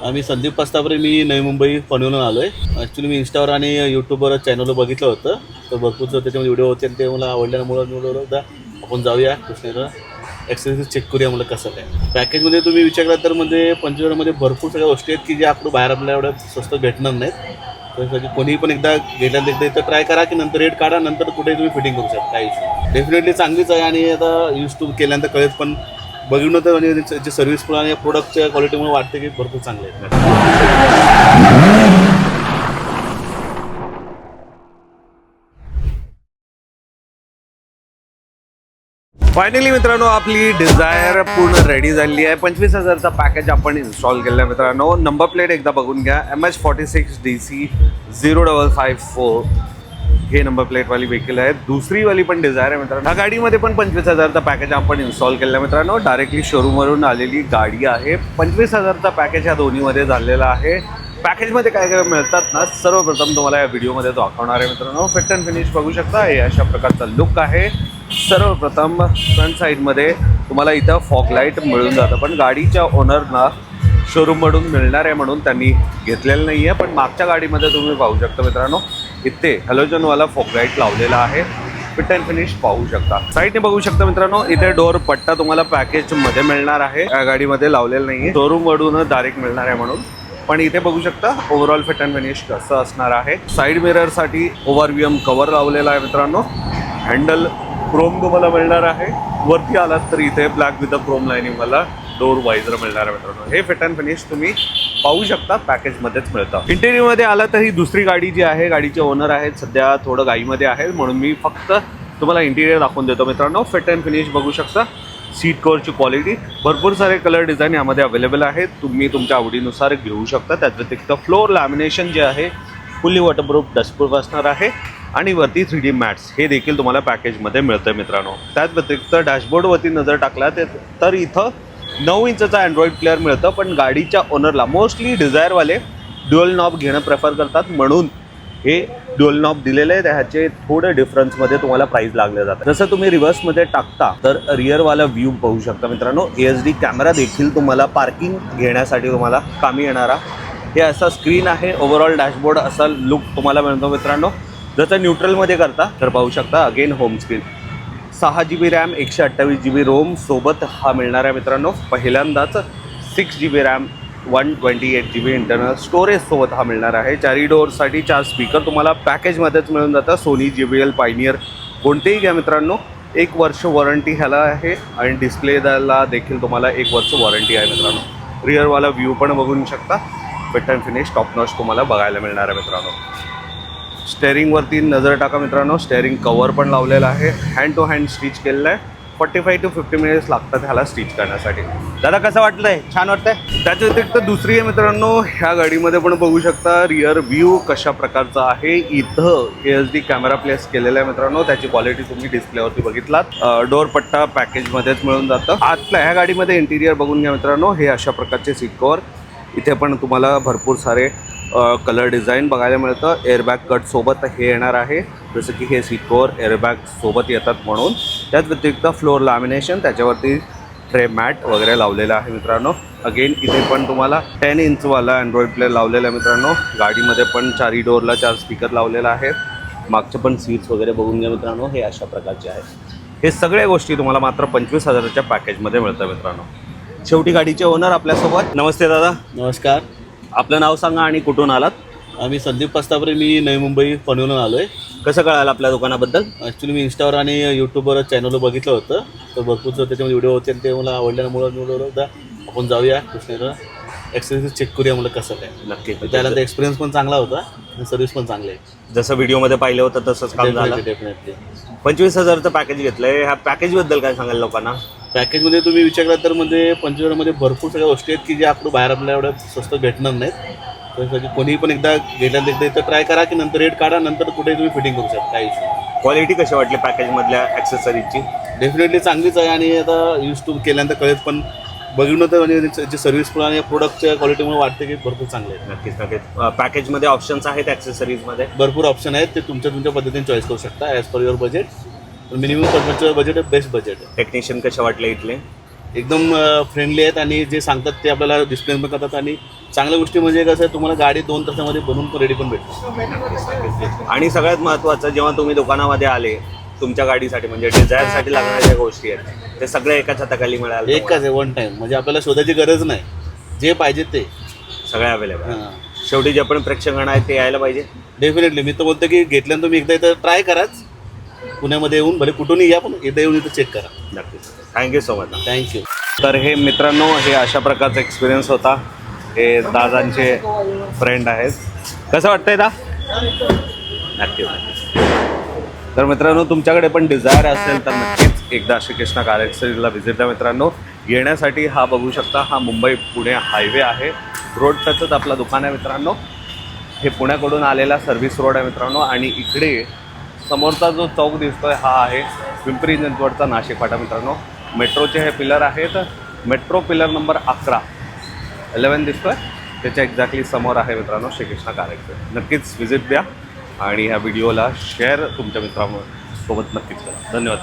आम्ही संदीप पस्तापरे, मी नवी मुंबई पनवेलहून आलो आहे. ॲक्च्युली मी इंस्टावर आणि यूट्यूबवर चॅनलवर बघितलं होतं, तर भरपूर त्याच्यामध्ये व्हिडिओ होते आणि ते मला आवडल्यामुळं निवडलं होतं. आपण जाऊया कृष्णेला ॲक्सेसरीज चेक करूया म्हणलं कसं काय. पॅकेजमध्ये तुम्ही विचारला तर म्हणजे 25,000मध्ये भरपूर सगळ्या गोष्टी आहेत की जे आपण बाहेर आपल्याला एवढ्या स्वस्त भेटणार नाहीत. तर कोणीही पण एकदा गेल्यानंतर एकदा इथं ट्राय करा की नंतर रेट काढा, नंतर कुठेही तुम्ही फिटिंग करू शकता, काही इश्यू. डेफिनेटली चांगलीच आहे आणि आता यूज टू केल्यानंतर कळेल, पण बघून तर म्हणजे त्याची सर्व्हिस पण आणि प्रोडक्टच्या क्वालिटीमुळे वाटते की भरपूर चांगले आहेत. फायनली मित्रांनो आपली डिझायर पूर्ण रेडी झाली आहे. 25,000चा पॅकेज आपण इन्स्टॉल केलं आहे मित्रांनो. नंबर प्लेट एकदा बघून घ्या, MH46DC 0554 हे नंबर प्लेटवाली व्हेकल आहे. दुसरीवाली पण डिझायर आहे मित्रांनो. ह्या गाडीमध्ये पण 25,000चा पॅकेज आपण इन्स्टॉल केलं आहे मित्रांनो. डायरेक्टली शोरूमवरून आलेली गाडी आहे. 25,000चा पॅकेज ह्या दोन्हीमध्ये झालेला आहे. पॅकेजमध्ये काय काय मिळतात ना, सर्वप्रथम तुम्हाला या व्हिडिओमध्ये दाखवणार आहे मित्रांनो. फिट अँड फिनिश बघू शकता, हे अशा प्रकारचा लुक आहे. सर्वप्रथम फ्रंट साईडमध्ये तुम्हाला इथं फॉग लाईट मिळून जातं, पण गाडीच्या ओनरना शोरूममधून मिळणार आहे म्हणून त्यांनी घेतलेलं नाही आहे. पण मागच्या गाडीमध्ये तुम्ही पाहू शकता मित्रांनो, इथे हॅलोजनवाला फॉग लाईट लावलेला आहे. फिट अँड फिनिश पाहू शकता. साईडने बघू शकता मित्रांनो, इथे डोअर पट्टा तुम्हाला पॅकेजमध्ये मिळणार आहे. या गाडीमध्ये लावलेलं नाही आहे, शोरूममधून डायरेक्ट मिळणार आहे म्हणून. पण इथे बघू शकता ओव्हरऑल फिट अँड फिनिश कसं असणार आहे. साईड मिररसाठी ओव्हरव्हीएम कव्हर लावलेला आहे मित्रांनो. हँडल क्रोम तुम्हाला मिळणार आहे. वरती आलात तर इथे black with the Chrome lining मला डोर वायझर मिळणार आहे मित्रांनो. हे फिट अँड फिनिश तुम्ही पाहू शकता, पॅकेजमध्येच मिळतं. इंटेरियरमध्ये आला तर ही दुसरी गाडी जी आहे, गाडीचे ओनर आहेत सध्या थोडं गाईमध्ये आहे म्हणून मी फक्त तुम्हाला इंटिरियर दाखवून देतो मित्रांनो. फिट अँड फिनिश बघू शकता. सीट कव्हरची क्वालिटी, भरपूर सारे कलर डिझाईन यामध्ये अवेलेबल आहेत, तुम्ही तुमच्या आवडीनुसार घेऊ शकता. त्याच व्यतिरिक्त फ्लोअर लॅमिनेशन जे आहे फुल्ली वॉटरप्रूफ डस्टप्रूफ असणार आहे आणि वरती 3D मॅट्स हे देखील तुम्हाला पॅकेजमध्ये मिळतं मित्रांनो. त्याच व्यतिरिक्त डॅशबोर्डवरती नजर टाकला तर इथं 9 इंचचा अँड्रॉइड प्लेअर मिळतं. पण गाडीच्या ओनरला मोस्टली डिझायरवाले ड्युअल नॉब घेणं प्रेफर करतात म्हणून हे ड्युअल नॉब दिलेले आहे. ह्याचे थोडं डिफरन्समध्ये तुम्हाला प्राईस लागले जातं. जसं तुम्ही रिव्हर्समध्ये टाकता तर रिअरवाला व्ह्यू पाहू शकता मित्रांनो. ASD कॅमेरा देखील तुम्हाला पार्किंग घेण्यासाठी तुम्हाला कामी येणारा हे असा स्क्रीन आहे. ओव्हरऑल डॅशबोर्ड असा लुक तुम्हाला मिळतो मित्रांनो. जसं न्यूट्रलमध्ये करता तर पाहू शकता again home screen. 6GB RAM 128GB ROM सोबत हा मिळणार आहे मित्रांनो. पहिल्यांदाच 6GB RAM 128GB internal storage सोबत हा मिळणार आहे. 4 डोअरसाठी 4 स्पीकर तुम्हाला पॅकेजमध्येच मिळून जातं. सोनी JBL पायनियर कोणतेही घ्या मित्रांनो. 1 वर्ष वॉरंटी ह्याला आहे आणि डिस्प्लेला देखील तुम्हाला 1 वर्ष वॉरंटी आहे मित्रांनो. रिअरवाला व्ह्यू पण बघू शकता. Fit and finish top notch तुम्हाला बघायला मिळणार आहे मित्रांनो. स्टेअरिंगवरती नजर टाका मित्रांनो. स्टेअरिंग कवर पण लावलेला आहे. हँड टू हँड स्टिच केलेलं आहे. 45 to 50 मिनिट्स लागतात ह्याला स्टिच करण्यासाठी. दादा कसं वाटलंय? छान वाटतंय. त्याच्या व्यतिरिक्त दुसरी आहे मित्रांनो, ह्या गाडीमध्ये पण बघू शकता रिअर व्ह्यू कशा प्रकारचा आहे. इथं ASD कॅमेरा प्लेस केलेला आहे मित्रांनो. त्याची क्वालिटी तुम्ही डिस्प्लेवरती बघितलात. डोअर पट्टा पॅकेजमध्येच मिळून जातं. आतल्या ह्या गाडीमध्ये इंटिरियर बघून घ्या मित्रांनो. हे अशा प्रकारचे सीट कवर. इथे पण तुम्हाला भरपूर सारे कलर डिझाईन बघायला मिळतं. एअरबॅग कट सोबत हे येणार आहे, जसं की हे सीट कवर एअरबॅग सोबत येतात म्हणून. त्याच व्यतिरिक्त फ्लोअर लॅमिनेशन, त्याच्यावरती ट्रे मॅट वगैरे लावलेलं आहे मित्रांनो. अगेन इथे पण तुम्हाला 10 इंचवाला अँड्रॉइड प्लेअर लावलेला आहे मित्रांनो. गाडीमध्ये पण 4 डोअरला 4 स्पीकर लावलेला आहे. मागचे पण सीट्स वगैरे बघून घ्या मित्रांनो. हे अशा प्रकारचे आहेत. हे सगळ्या गोष्टी तुम्हाला मात्र 25,000च्या पॅकेजमध्ये मिळतं मित्रांनो. शेवटी गाडीचे ओनर आपल्यासोबत. नमस्ते दादा. नमस्कार. आपलं नाव सांगा आणि कुठून आलात? आम्ही संदीप पस्तापरे, मी नवी मुंबई पनवेलहून आलो आहे. कसं कळालं आपल्या दुकानाबद्दल? ॲक्च्युली मी इंस्टावर आणि यूट्यूबवर चॅनलवर बघितलं होतं, तर भरपूर त्याच्यामध्ये व्हिडिओ होते आणि ते मला आवडल्यामुळं निवडलं होतं. आपण जाऊया कृष्णेला ॲक्सेसरीज चेक करूया म्हणलं कसं काय. नक्की. त्यानंतर एक्सपिरियन्स पण चांगला होता आणि सर्व्हिस पण चांगली आहे. जसं व्हिडिओमध्ये पाहिलं होतं तसंच काम झालं. डेफिनेटली. 25,000चं पॅकेज घेतलंय. ह्या पॅकेजबद्दल काय सांगाल लोकांना? पॅकेजमध्ये तुम्ही विचारला तर म्हणजे 25,000मध्ये भरपूर सगळ्या गोष्टी आहेत की जे आपण बाहेर आपल्याला एवढ्या स्वस्त भेटणार नाहीत. तर कोणीही पण एकदा गेल्यानंतर एकदा इथं ट्राय करा की नंतर रेट काढा, नंतर कुठेही तुम्ही फिटिंग करू शकता, काही इश्यू. क्वालिटी कशी वाटली पॅकेजमधल्या ॲक्सेसरीजची? डेफिनेटली चांगलीच आहे आणि आता यूज टू केल्यानंतर कळेल, पण बघून तर म्हणजे त्याची सर्व्हिस पण आणि प्रोडक्टच्या क्वालिटीमुळे वाटते की भरपूर चांगले आहेत. नक्कीच. पॅकेजमध्ये ऑप्शन्स आहेत ॲक्सेसरीजमध्ये? भरपूर ऑप्शन आहेत, ते तुमच्या पद्धतीने चॉईस करू शकता as per your budget. Minimum budget आहे, बेस्ट बजेट आहे. टेक्निशियन कसे वाटले इथले? एकदम फ्रेंडली आहेत आणि जे सांगतात ते आपल्याला डिस्प्ले पण करतात. आणि चांगल्या गोष्टी म्हणजे कसं आहे, तुम्हाला गाडी 2 तासामध्ये बनवून रेडी पण भेटते. आणि सगळ्यात महत्त्वाचं, जेव्हा तुम्ही दुकानामध्ये आले तुमच्या गाडीसाठी म्हणजे डिझायरसाठी लागणाऱ्या ज्या गोष्टी आहेत ते सगळे एकाच हाताखाली मिळाले. एकच आहे, वन टाईम, म्हणजे आपल्याला शोधायची गरज नाही, जे पाहिजे ते सगळे अवेलेबल. हां, शेवटी जे पण प्रेक्षकांना आहे ते यायला पाहिजे. डेफिनेटली. मी तर बोलतो की घेतल्यानंतर तुम्ही एकदा इथं ट्राय कराच, पुण्यामध्ये येऊन, भले कुठूनही या, पण एकदा येऊन इथं चेक करा. नक्कीच. Thank you so much. थँक्यू. तर हे मित्रांनो, हे अशा प्रकारचा एक्सपिरियन्स होता. हे दादांचे फ्रेंड आहेत. कसं वाटतंय दा? नक्कीच. तर मित्रांनो, तुमच्याकडे पण डिझायर असेल तर नक्कीच एकदा श्रीकृष्णा कार ॲक्सेसरीजला व्हिजिट द्या मित्रांनो. येण्यासाठी हा बघू शकता, हा मुंबई पुणे हायवे आहे. रोड टचच आपलं दुकान आहे मित्रांनो. हे पुण्याकडून आलेला सर्व्हिस रोड आहे मित्रांनो. आणि इकडे समोरचा जो चौक दिसतोय हा आहे पिंपरी चिंचवडचा नाशिक फाटा मित्रांनो. मेट्रोचे हे पिलर आहेत. मेट्रो पिलर नंबर 11 दिसतोय, त्याच्या एक्झॅक्टली समोर आहे मित्रांनो श्रीकृष्णा कार ॲक्सेसरीज. नक्कीच व्हिजिट द्या आणि ह्या व्हिडिओला शेअर तुमच्या मित्रांसोबत नक्कीच करा. धन्यवाद.